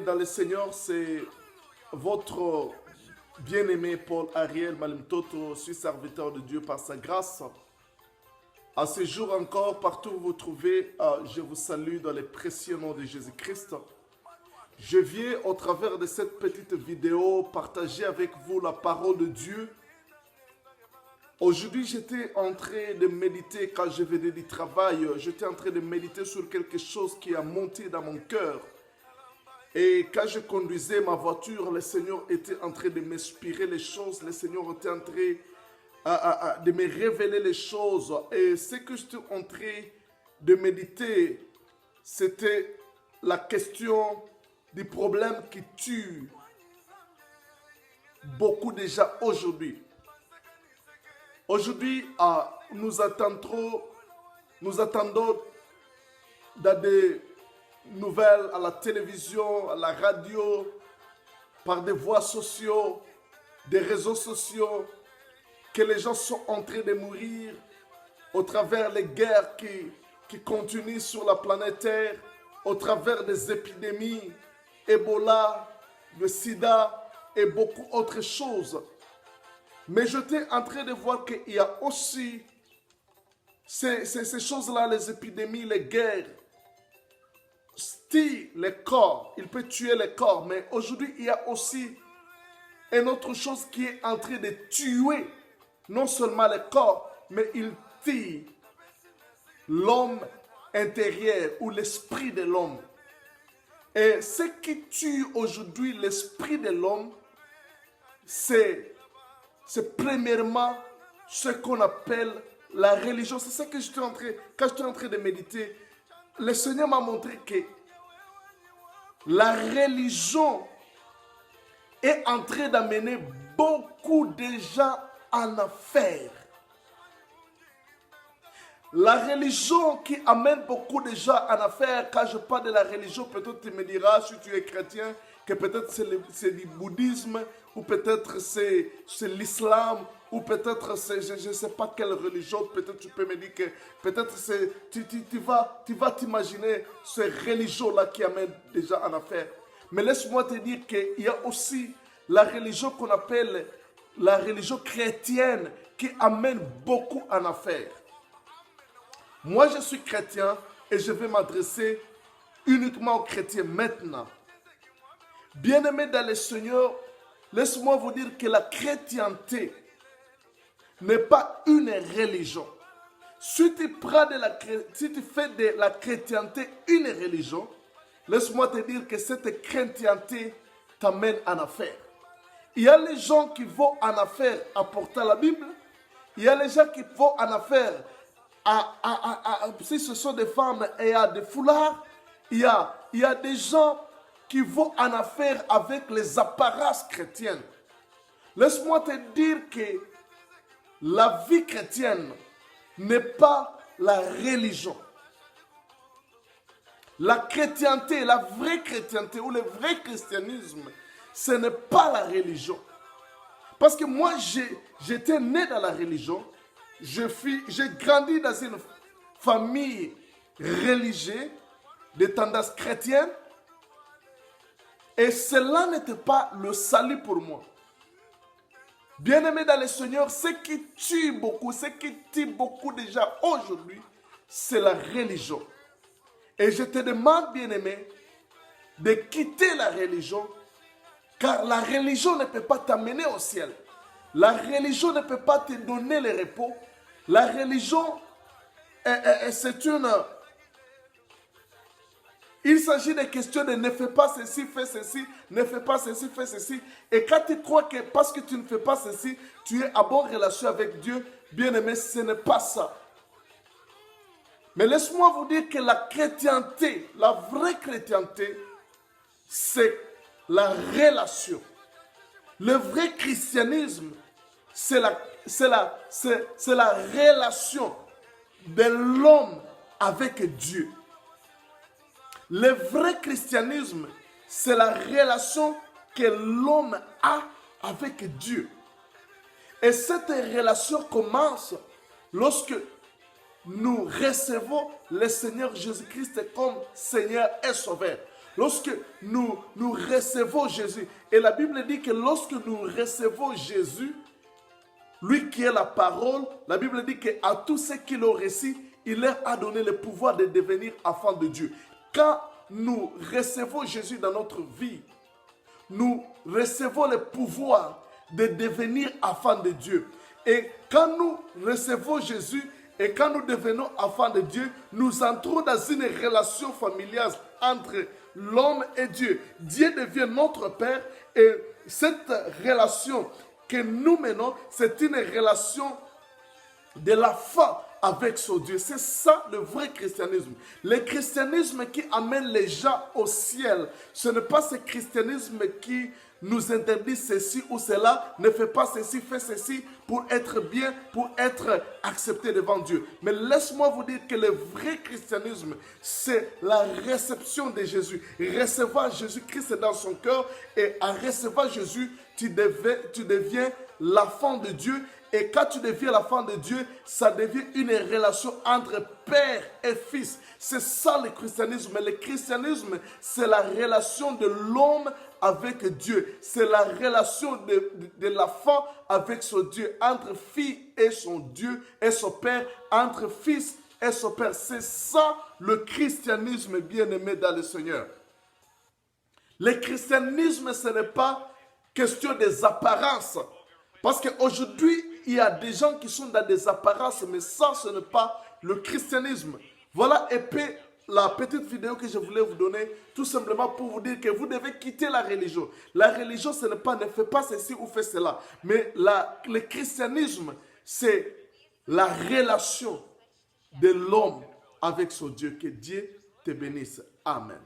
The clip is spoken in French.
dans le Seigneur, c'est votre bien-aimé Paul Ariel Malimtoto, je suis serviteur de Dieu par sa grâce. À ce jour encore, partout où vous vous trouvez, je vous salue dans le précieux nom de Jésus-Christ. Je viens au travers de cette petite vidéo partager avec vous la parole de Dieu. Aujourd'hui, j'étais en train de méditer quand je venais du travail. J'étais en train de méditer sur quelque chose qui a monté dans mon cœur. Et quand je conduisais ma voiture, le Seigneur était en train de m'inspirer les choses. Le Seigneur était en train de me révéler les choses. Et ce que j'étais en train de méditer, c'était la question du problème qui tue beaucoup déjà aujourd'hui. Aujourd'hui, nous attendons dans des nouvelles à la télévision, à la radio, par des voies sociaux, des réseaux sociaux, que les gens sont en train de mourir au travers des guerres qui continuent sur la planète Terre, au travers des épidémies, Ebola, le sida et beaucoup d'autres choses. Mais j'étais en train de voir qu'il y a aussi ces choses-là, les épidémies, les guerres, stillent les corps, il peut tuer les corps, mais aujourd'hui il y a aussi une autre chose qui est en train de tuer non seulement les corps, mais il tue l'homme intérieur ou l'esprit de l'homme. Et ce qui tue aujourd'hui l'esprit de l'homme, c'est premièrement ce qu'on appelle la religion. C'est ça que quand j'étais en train de méditer, le Seigneur m'a montré que la religion est en train d'amener beaucoup de gens en affaires. La religion qui amène beaucoup de gens en affaires, quand je parle de la religion, peut-être tu me diras, si tu es chrétien, que peut-être c'est du bouddhisme, ou peut-être c'est l'islam, ou peut-être c'est, je ne sais pas quelle religion, peut-être tu peux me dire que peut-être tu vas t'imaginer ces religions-là qui amènent des gens en affaires. Mais laisse-moi te dire qu'il y a aussi la religion qu'on appelle la religion chrétienne qui amène beaucoup en affaires. Moi, je suis chrétien et je vais m'adresser uniquement aux chrétiens maintenant. Bien-aimés dans le Seigneur, laisse-moi vous dire que la chrétienté n'est pas une religion. Si tu fais de la chrétienté une religion, laisse-moi te dire que cette chrétienté t'amène en affaire. Il y a les gens qui vont en affaire à porter la Bible. Il y a les gens qui vont en affaire si ce sont des femmes et à des foulards. Il y a des gens qui vont en affaire avec les apparences chrétiennes. Laisse-moi te dire que la vie chrétienne n'est pas la religion. La chrétienté, la vraie chrétienté ou le vrai christianisme, ce n'est pas la religion. Parce que moi, j'étais né dans la religion. J'ai grandi dans une famille religieuse de tendance chrétienne. Et cela n'était pas le salut pour moi. Bien-aimé dans le Seigneur, ce qui tue beaucoup de gens aujourd'hui, c'est la religion. Et je te demande, bien-aimé, de quitter la religion, car la religion ne peut pas t'amener au ciel. La religion ne peut pas te donner le repos. La religion, c'est une... Il s'agit de questions de ne fais pas ceci, fais ceci, ne fais pas ceci, fais ceci. Et quand tu crois que parce que tu ne fais pas ceci, tu es en bonne relation avec Dieu, bien-aimé, ce n'est pas ça. Mais laisse-moi vous dire que la chrétienté, la vraie chrétienté, c'est la relation. Le vrai christianisme, c'est la relation de l'homme avec Dieu. Le vrai christianisme, c'est la relation que l'homme a avec Dieu. Et cette relation commence lorsque nous recevons le Seigneur Jésus-Christ comme Seigneur et Sauveur. lorsque nous recevons Jésus, et la Bible dit que lorsque nous recevons Jésus, lui qui est la parole, la Bible dit qu'à tous ceux qui l'ont reçu, il leur a donné le pouvoir de devenir enfants de Dieu. Quand nous recevons Jésus dans notre vie, nous recevons le pouvoir de devenir enfants de Dieu. Et quand nous recevons Jésus et quand nous devenons enfants de Dieu, nous entrons dans une relation familiale entre l'homme et Dieu. Dieu devient notre Père et cette relation que nous menons, c'est une relation de la foi avec son Dieu. C'est ça le vrai christianisme. Le christianisme qui amène les gens au ciel, ce n'est pas ce christianisme qui nous interdit ceci ou cela, ne fais pas ceci, fais ceci pour être bien, pour être accepté devant Dieu. Mais laisse-moi vous dire que le vrai christianisme, c'est la réception de Jésus. Recevoir Jésus-Christ dans son cœur et en recevant Jésus, tu deviens l'enfant de Dieu. Et quand tu deviens l'enfant de Dieu, ça devient une relation entre père et fils. C'est ça le christianisme. Le christianisme, c'est la relation de l'homme avec Dieu. C'est la relation de l'enfant avec son Dieu, entre fille et son Dieu et son père, entre fils et son père. C'est ça le christianisme bien-aimé dans le Seigneur. Le christianisme, ce n'est pas question des apparences. Parce qu'aujourd'hui, il y a des gens qui sont dans des apparences, mais ça, ce n'est pas le christianisme. Voilà et puis la petite vidéo que je voulais vous donner, tout simplement pour vous dire que vous devez quitter la religion. La religion, ce n'est pas ne fais pas ceci ou fais cela. Mais le christianisme, c'est la relation de l'homme avec son Dieu. Que Dieu te bénisse. Amen.